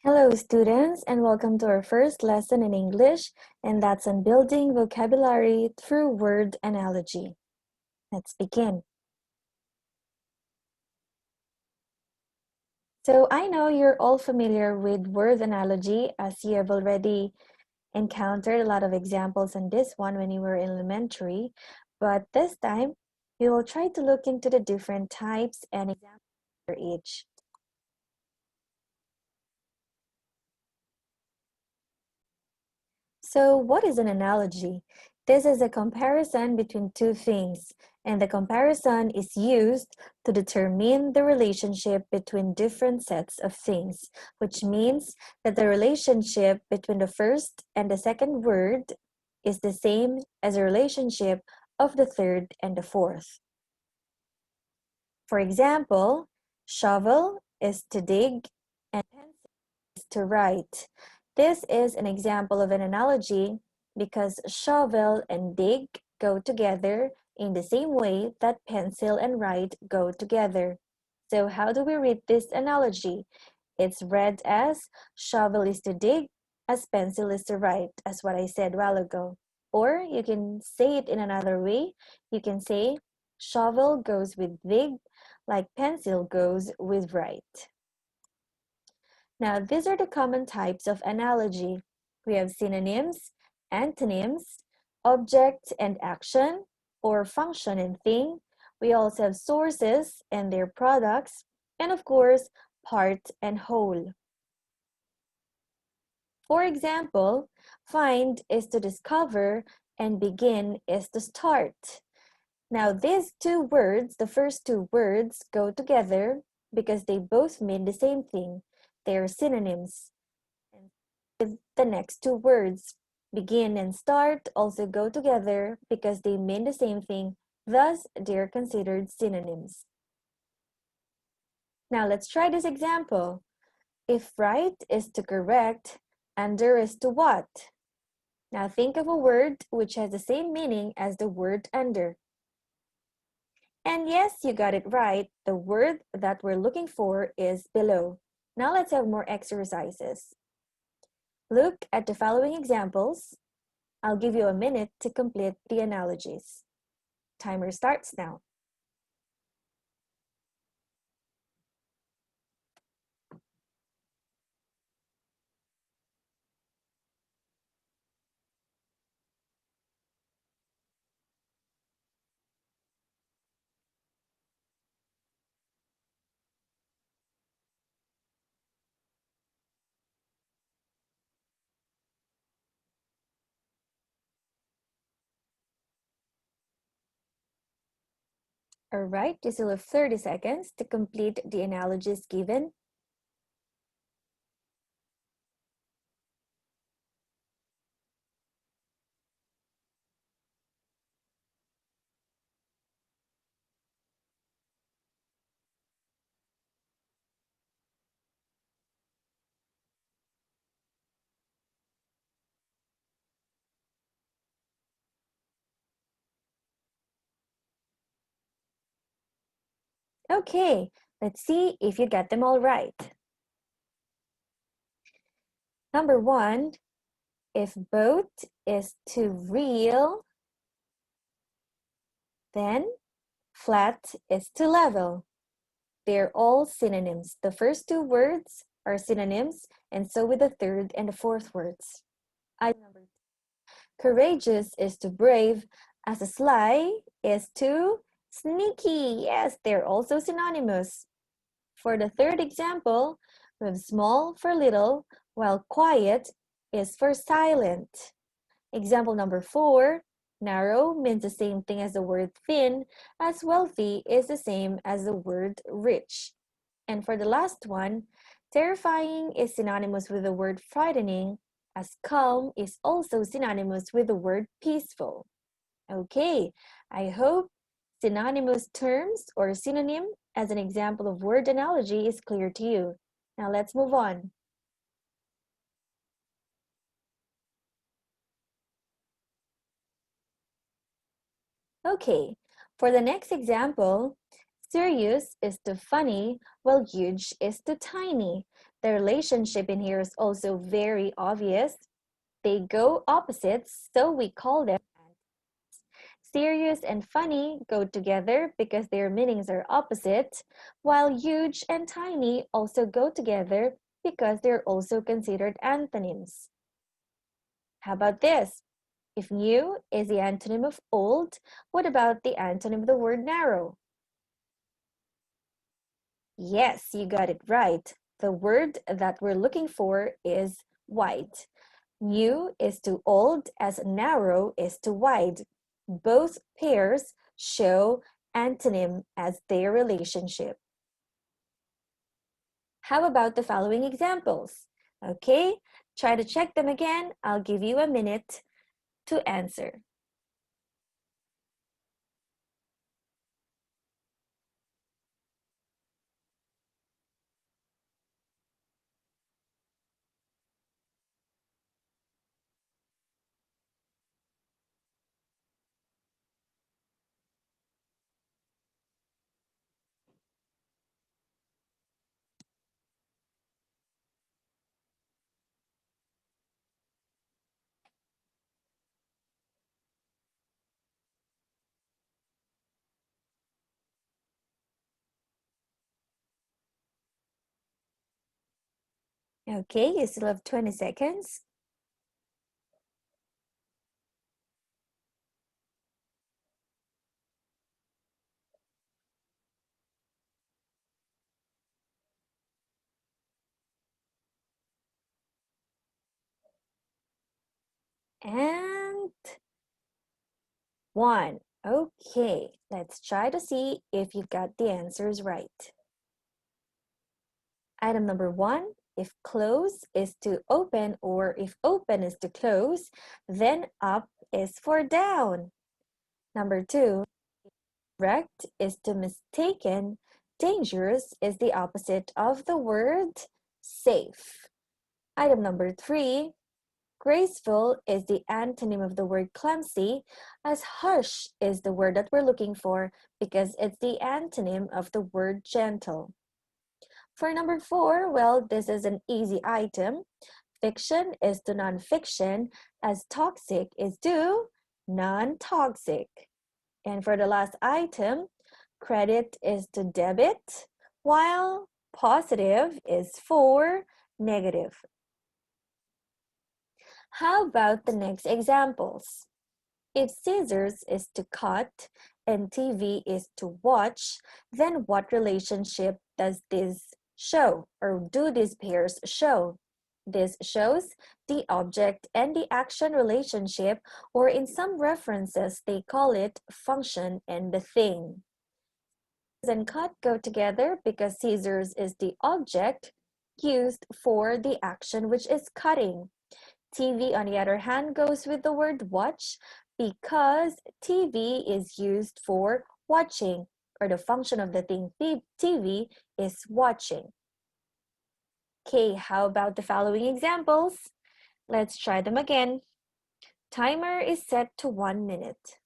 Hello, students, and welcome to our first lesson in English, and that's on building vocabulary through word analogy. Let's begin. So, I know you're all familiar with word analogy as you have already encountered a lot of examples on this one when you were in elementary, but this time we will try to look into the different types and examples for each. So what is an analogy? This is a comparison between two things, and the comparison is used to determine the relationship between different sets of things, which means that the relationship between the first and the second word is the same as the relationship of the third and the fourth. For example, shovel is to dig and pencil is to write. This is an example of an analogy because shovel and dig go together in the same way that pencil and write go together. So how do we read this analogy? It's read as shovel is to dig, as pencil is to write, as what I said a while ago. Or you can say it in another way. You can say shovel goes with dig, like pencil goes with write. Now, these are the common types of analogy. We have synonyms, antonyms, object and action, or function and thing. We also have sources and their products, and of course, part and whole. For example, find is to discover and begin is to start. Now, these two words, the first two words, go together because they both mean the same thing. They are synonyms. And with the next two words, begin and start, also go together because they mean the same thing. Thus, they are considered synonyms. Now, let's try this example. If right is to correct, under is to what? Now, think of a word which has the same meaning as the word under. And yes, you got it right. The word that we're looking for is below. Now let's have more exercises. Look at the following examples. I'll give you a minute to complete the analogies. Timer starts now. All right, you still have 30 seconds to complete the analogies given. Okay, let's see if you got them all right. Number one, if boat is to reel, then flat is to level. They're all synonyms. The first two words are synonyms, and so with the third and the fourth words. Item number two. Courageous is to brave, as sly is to sneaky. Yes, they're also synonymous. For the third example, we have small for little, while quiet is for silent. Example number 4, narrow means the same thing as the word thin, as wealthy is the same as the word rich. And for the last one, terrifying is synonymous with the word frightening, as calm is also synonymous with the word peaceful. Okay, I hope synonymous terms or synonym as an example of word analogy is clear to you. Now let's move on. Okay, for the next example, Serious is to funny, while huge is to tiny. The relationship in here is also very obvious. They go opposites, so we call them serious and funny go together because their meanings are opposite, while huge and tiny also go together because they're also considered antonyms. How about this? If new is the antonym of old, what about the antonym of the word narrow? Yes, you got it right. The word that we're looking for is wide. New is to old as narrow is to wide. Both pairs show antonym as their relationship. How about the following examples? Okay, try to check them again. I'll give you a minute to answer. Okay, you still have 20 seconds. And one. Okay, let's try to see if you got the answers right. Item number one, if close is to open or if open is to close, then up is for down. Number two, correct is to mistaken. Dangerous is the opposite of the word safe. Item number three, graceful is the antonym of the word clumsy, as harsh is the word that we're looking for because it's the antonym of the word gentle. For number four, well, this is an easy item. Fiction is to nonfiction, as toxic is to non-toxic. And for the last item, credit is to debit, while positive is for negative. How about the next examples? If scissors is to cut and TV is to watch, then what relationship does this show or do these pairs show? This shows the object and the action relationship, or in some references, they call it function and the thing. Scissors and cut go together because scissors is the object used for the action, which is cutting. TV, on the other hand, goes with the word watch because TV is used for watching, or the function of the thing TV is watching. Okay, how about the following examples? Let's try them again. Timer is set to 1 minute.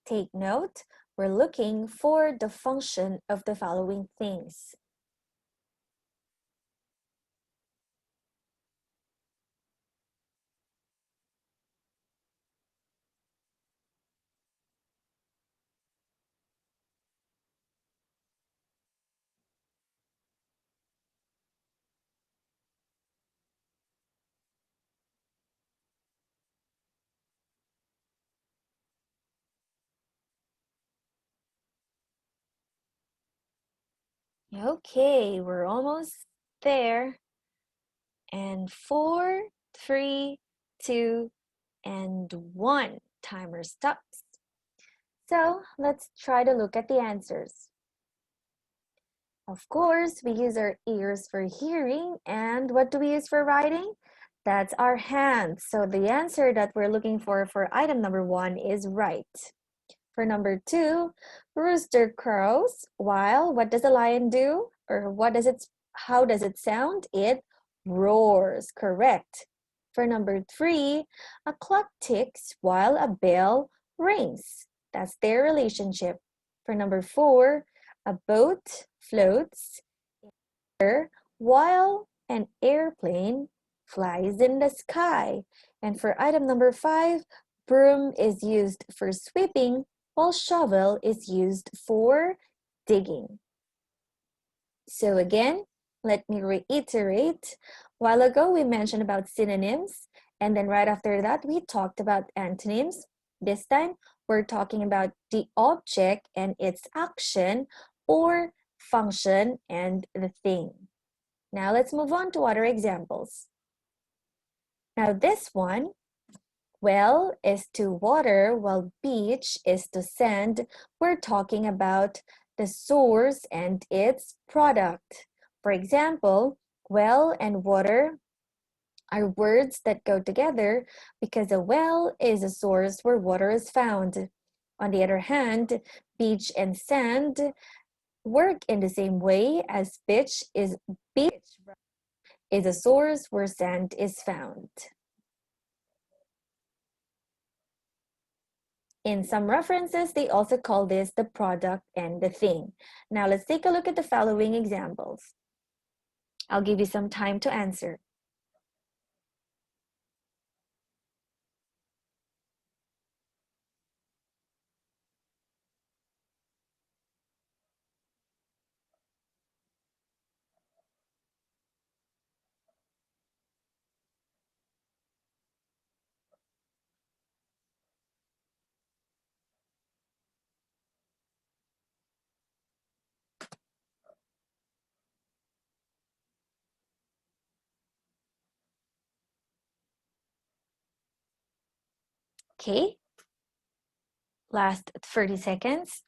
Take note, we're looking for the function of the following things. Okay, we're almost there. And 4, 3, 2, and 1. Timer stops. So let's try to look at the answers. Of course, we use our ears for hearing, and what do we use for writing? That's our hands. So the answer that we're looking for item number 1 is right. For number 2, rooster crows while what does a lion do? Or how does it sound? It roars. Correct. For number 3, a clock ticks while a bell rings. That's their relationship. For number 4, a boat floats while an airplane flies in the sky. And for item number 5, broom is used for sweeping while shovel is used for digging. So again, let me reiterate. While ago we mentioned about synonyms, and then right after that we talked about antonyms. This time we're talking about the object and its action or function and the thing. Now let's move on to other examples. Now this one, well is to water while beach is to sand. We're talking about the source and its product. For example, well and water are words that go together because a well is a source where water is found. On the other hand, beach and sand work in the same way as beach is a source where sand is found. In some references, they also call this the product and the thing. Now let's take a look at the following examples. I'll give you some time to answer. Okay, last 30 seconds.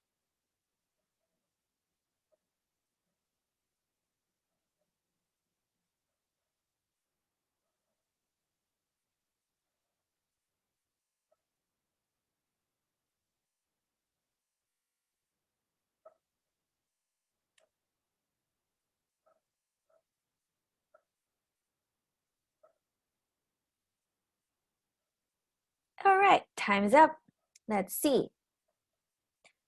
All right, time's up. Let's see.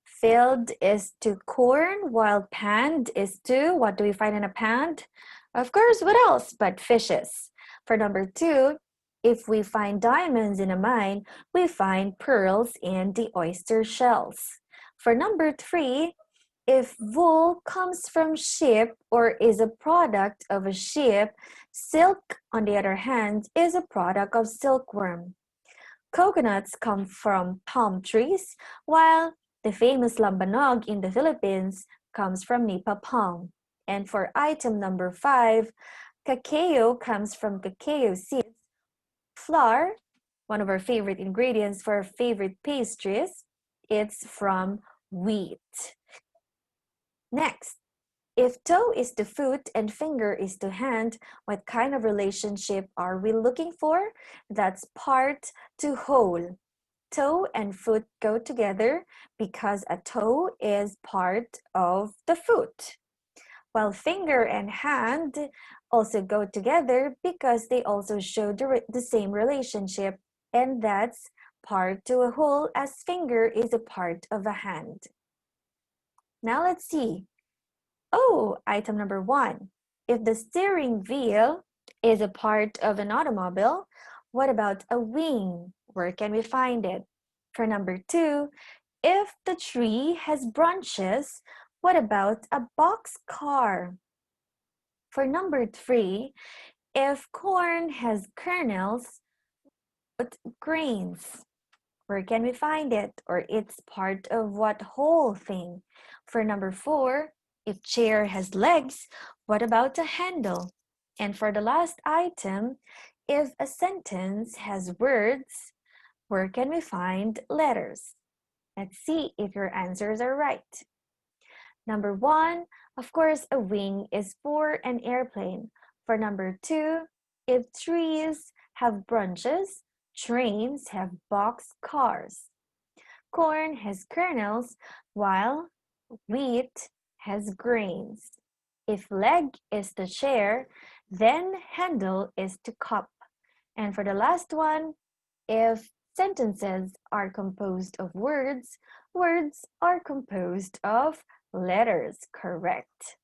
Filled is to corn, while panned is to, what do we find in a pond? Of course, what else but fishes? For number 2, if we find diamonds in a mine, we find pearls in the oyster shells. For number 3, if wool comes from sheep or is a product of a sheep, silk, on the other hand, is a product of silkworm. Coconuts come from palm trees, while the famous lambanog in the Philippines comes from nipa palm. And for item number 5, cacao comes from cacao seeds. Flour, one of our favorite ingredients for our favorite pastries, it's from wheat. Next, if toe is to foot and finger is to hand, what kind of relationship are we looking for? That's part to whole. Toe and foot go together because a toe is part of the foot, while finger and hand also go together because they also show the same relationship, and that's part to a whole as finger is a part of a hand. Now let's see. Oh, item number 1. If the steering wheel is a part of an automobile, what about a wing? Where can we find it? For number 2, if the tree has branches, what about a boxcar? For number 3, if corn has kernels, what grains? Where can we find it? Or it's part of what whole thing? For number 4, if chair has legs, what about a handle? And for the last item, if a sentence has words, where can we find letters? Let's see if your answers are right. Number 1, of course, a wing is for an airplane. For number 2, if trees have branches, trains have box cars. corn has kernels, while wheat has grains. If leg is to chair, then handle is to cup. And for the last one, if sentences are composed of words, words are composed of letters. Correct.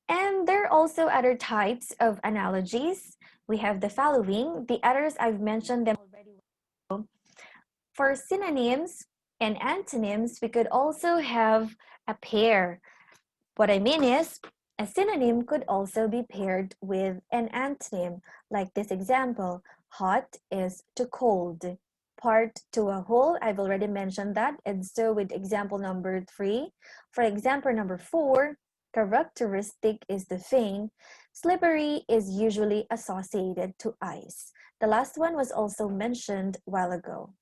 And there are also other types of analogies. We have the following. The others I've mentioned them already. For synonyms and antonyms, we could also have a pair. What I mean is, a synonym could also be paired with an antonym, like this example, hot is to cold. Part to a whole, I've already mentioned that, and so with example number 3. For example number 4, characteristic is the thing. Slippery is usually associated to ice. The last one was also mentioned a while ago.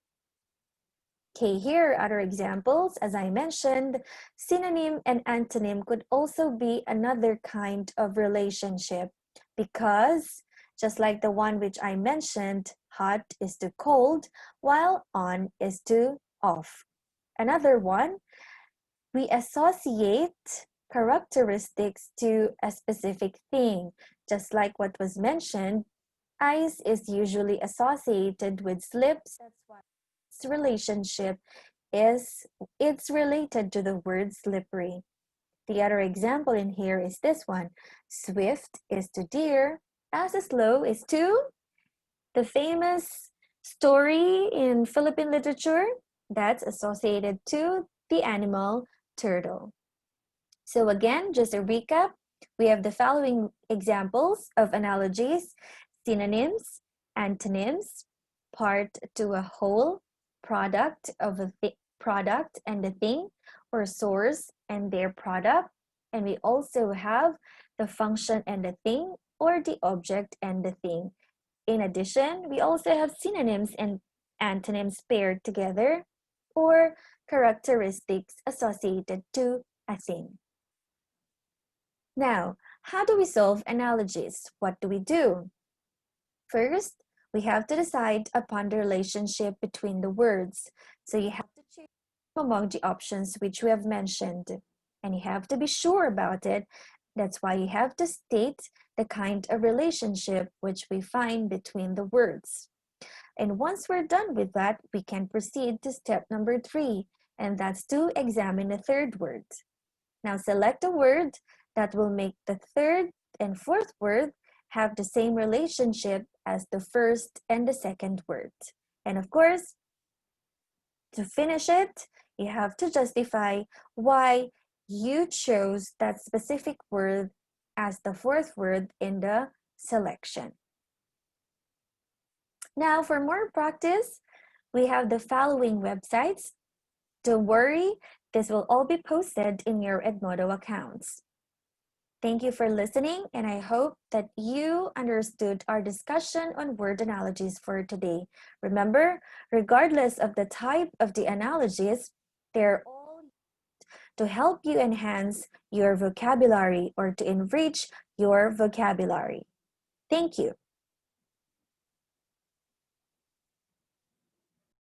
Okay, here are other examples. As I mentioned, synonym and antonym could also be another kind of relationship because just like the one which I mentioned, hot is to cold, while on is to off. Another one, we associate characteristics to a specific thing. Just like what was mentioned, ice is usually associated with slips. That's why its relationship is it's related to the word slippery. The other example in here is this one. Swift is to deer, as slow is to the famous story in Philippine literature that's associated to the animal turtle. So again, just a recap, we have the following examples of analogies: synonyms, antonyms, part to a whole, product of a product and the thing, or source and their product. And we also have the function and the thing, or the object and the thing. In addition, we also have synonyms and antonyms paired together, or characteristics associated to a thing. Now, how do we solve analogies? What do we do? First, we have to decide upon the relationship between the words. So you have to choose among the options which we have mentioned, and you have to be sure about it. That's why you have to state the kind of relationship which we find between the words. And once we're done with that, we can proceed to step number 3, and that's to examine the third word. Now select a word that will make the third and fourth word have the same relationship as the first and the second word. And of course, to finish it, you have to justify why you chose that specific word as the fourth word in the selection. Now, for more practice, we have the following websites. Don't worry, this will all be posted in your Edmodo accounts. Thank you for listening, and I hope that you understood our discussion on word analogies for today. Remember, regardless of the type of the analogies, they're all to help you enhance your vocabulary or to enrich your vocabulary. Thank you.